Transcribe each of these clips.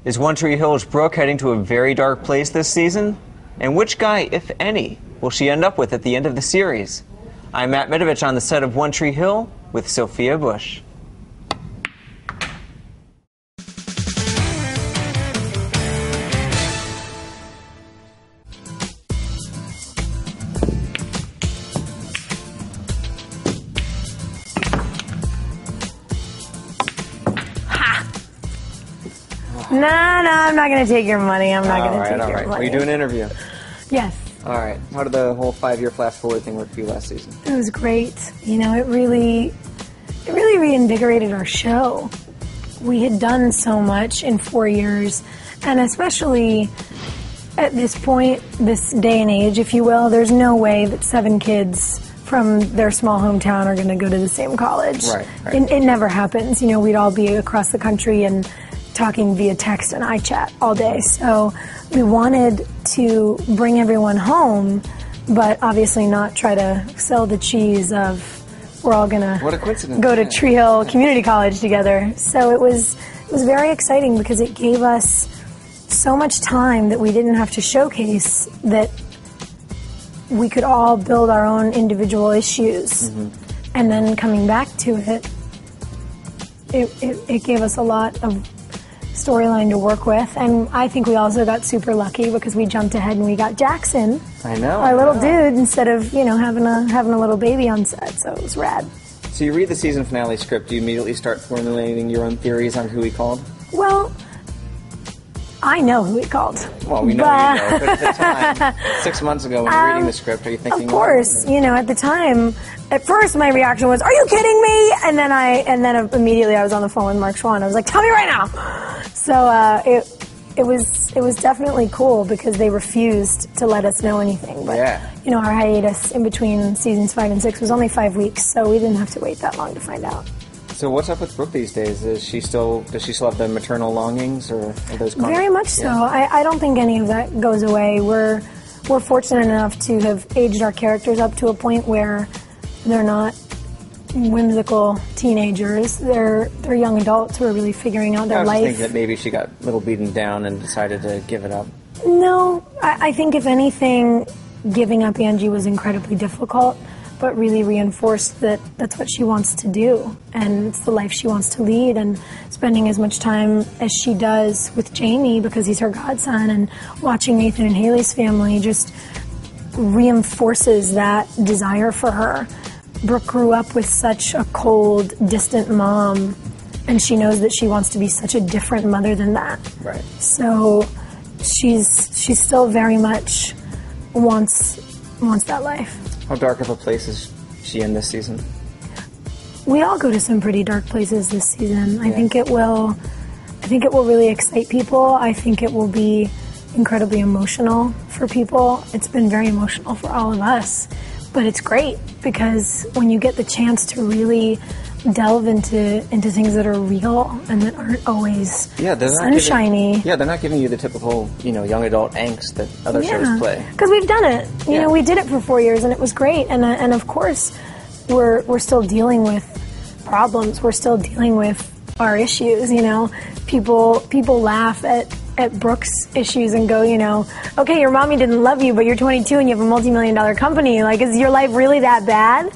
Is One Tree Hill's Brooke heading to a very dark place this season? And which guy, if any, will she end up with at the end of the series? I'm Matt Mitovich on the set of One Tree Hill with Sophia Bush. No, I'm not going to take your money. I'm not going to take your money. Will you do an interview? Yes. All right. How did the whole 5-year flash forward thing work for you last season? It was great. You know, it really reinvigorated our show. We had done so much in 4 years, and especially at this point, this day and age, if you will, there's no way that 7 kids from their small hometown are going to go to the same college. Right. It never happens. You know, we'd all be across the country and talking via text and iChat all day. So we wanted to bring everyone home, but obviously not try to sell the cheese of we're all going to go to Tree Hill Community College together. So it was very exciting because it gave us so much time that we didn't have to showcase that we could all build our own individual issues. Mm-hmm. And then coming back to it gave us a lot of storyline to work with, and I think we also got super lucky because we jumped ahead and we got Jackson, our little dude, instead of having a little baby on set. So it was rad. So you read the season finale script, do you immediately start formulating your own theories on who he called? Well, I know who he called. Well, we know you know, but at the time, 6 months ago when you're reading the script, are you thinking? Of course, at the time, at first my reaction was, "Are you kidding me?" And then immediately I was on the phone with Mark Schwann. I was like, "Tell me right now." So it was definitely cool because they refused to let us know anything. But our hiatus in between seasons 5 and 6 was only 5 weeks, so we didn't have to wait that long to find out. So what's up with Brooke these days? Does she still have the maternal longings, or are those very much so? I don't think any of that goes away. We're fortunate enough to have aged our characters up to a point where they're not whimsical teenagers. They're young adults who are really figuring out their life. I was thinking that maybe she got a little beaten down and decided to give it up. No, I think if anything, giving up Angie was incredibly difficult, but really reinforced that that's what she wants to do, and it's the life she wants to lead, and spending as much time as she does with Jamie because he's her godson, and watching Nathan and Haley's family just reinforces that desire for her. Brooke grew up with such a cold, distant mom, and she knows that she wants to be such a different mother than that. Right. So she's still very much wants that life. How dark of a place is she in this season? We all go to some pretty dark places this season. I think it will really excite people. I think it will be incredibly emotional for people. It's been very emotional for all of us. But it's great because when you get the chance to really delve into things that are real and that aren't always sunshiny. They're not giving you the typical, young adult angst that other shows play. Because we've done it. You know, we did it for 4 years and it was great. And of course, we're still dealing with problems. We're still dealing with our issues. People laugh at Brooke's issues and go, okay, your mommy didn't love you, but you're 22 and you have a multi-million-dollar company. Like, is your life really that bad?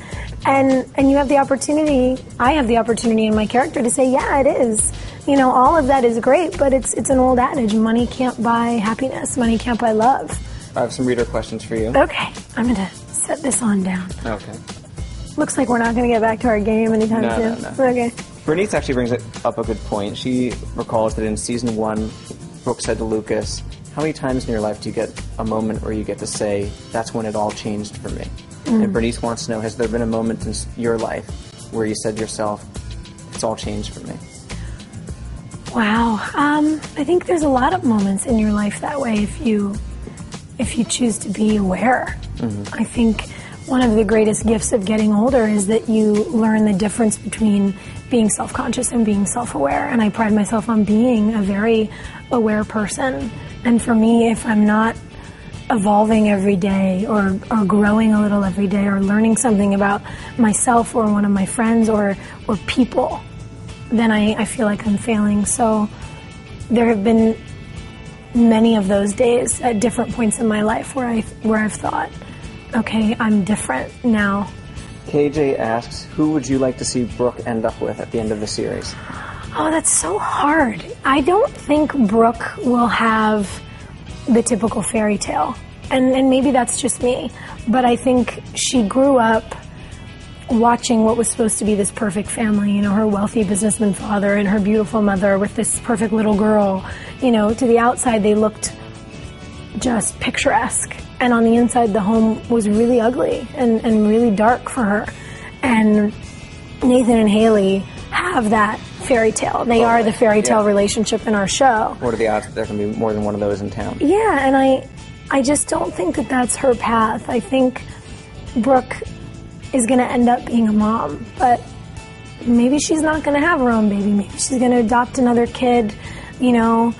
And you have the opportunity, I have the opportunity in my character to say, yeah, it is. All of that is great, but it's an old adage. Money can't buy happiness. Money can't buy love. I have some reader questions for you. Okay. I'm going to set this on down. Okay. Looks like we're not going to get back to our game anytime soon. No. Okay. Bernice actually brings up a good point. She recalls that in season 1, Brooke said to Lucas, how many times in your life do you get a moment where you get to say, that's when it all changed for me? And Bernice wants to know, has there been a moment in your life where you said to yourself, it's all changed for me? Wow. I think there's a lot of moments in your life that way if you choose to be aware. I think one of the greatest gifts of getting older is that you learn the difference between being self-conscious and being self-aware. And I pride myself on being a very aware person. And for me, if I'm not evolving every day or growing a little every day or learning something about myself or one of my friends or people, then I feel like I'm failing. So there have been many of those days at different points in my life where I've thought, okay, I'm different now. KJ asks, who would you like to see Brooke end up with at the end of the series? Oh, that's so hard. I don't think Brooke will have the typical fairy tale. And maybe that's just me. But I think she grew up watching what was supposed to be this perfect family, you know, her wealthy businessman father and her beautiful mother with this perfect little girl. You know, to the outside they looked just picturesque. And on the inside the home was really ugly and really dark for her. And Nathan and Haley have that fairy tale. They are the fairy tale relationship in our show. What are the odds that there can be more than one of those in town? Yeah, and I just don't think that that's her path. I think Brooke is going to end up being a mom, but maybe she's not going to have her own baby. Maybe she's going to adopt another kid, you know.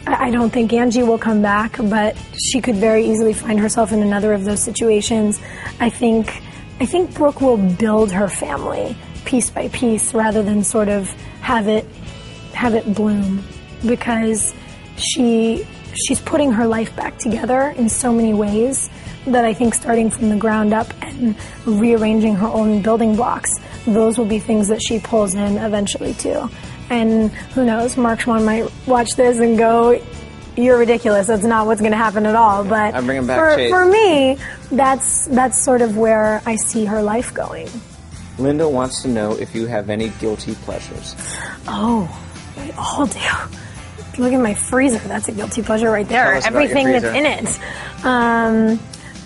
I don't think Angie will come back, but she could very easily find herself in another of those situations. I think Brooke will build her family piece by piece rather than sort of have it bloom, because she's putting her life back together in so many ways that I think starting from the ground up and rearranging her own building blocks, those will be things that she pulls in eventually too. And who knows, Mark Schwann might watch this and go, you're ridiculous, that's not what's going to happen at all. But I'm bringing back Chase. For me, that's sort of where I see her life going. Linda wants to know if you have any guilty pleasures. Oh, we all do. Look at my freezer. That's a guilty pleasure right there. Everything that's in it.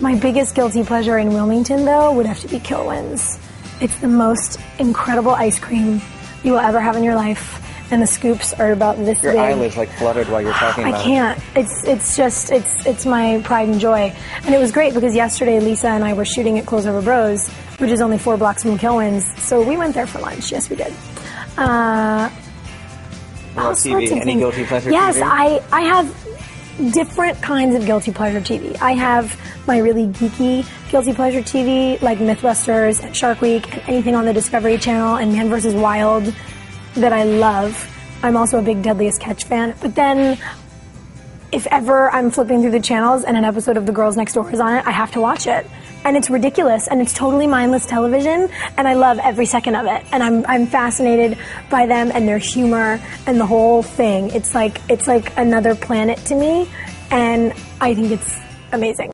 My biggest guilty pleasure in Wilmington, though, would have to be Kilwins. It's the most incredible ice cream you will ever have in your life, and the scoops are about this big. Your eyelids like fluttered while you're talking about it. I can't. It's my pride and joy. And it was great because yesterday Lisa and I were shooting at Close Over Bros, which is only 4 blocks from Kilwins, so we went there for lunch. Yes, we did. TV? Any guilty pleasure yes, TV? I have different kinds of guilty pleasure TV. I have my really geeky guilty pleasure TV, like Mythbusters and Shark Week and anything on the Discovery Channel and Man vs. Wild that I love. I'm also a big Deadliest Catch fan. But then, if ever I'm flipping through the channels and an episode of The Girls Next Door is on it, I have to watch it. And it's ridiculous, and it's totally mindless television, and I love every second of it. And I'm fascinated by them and their humor and the whole thing. It's like another planet to me, and I think it's amazing.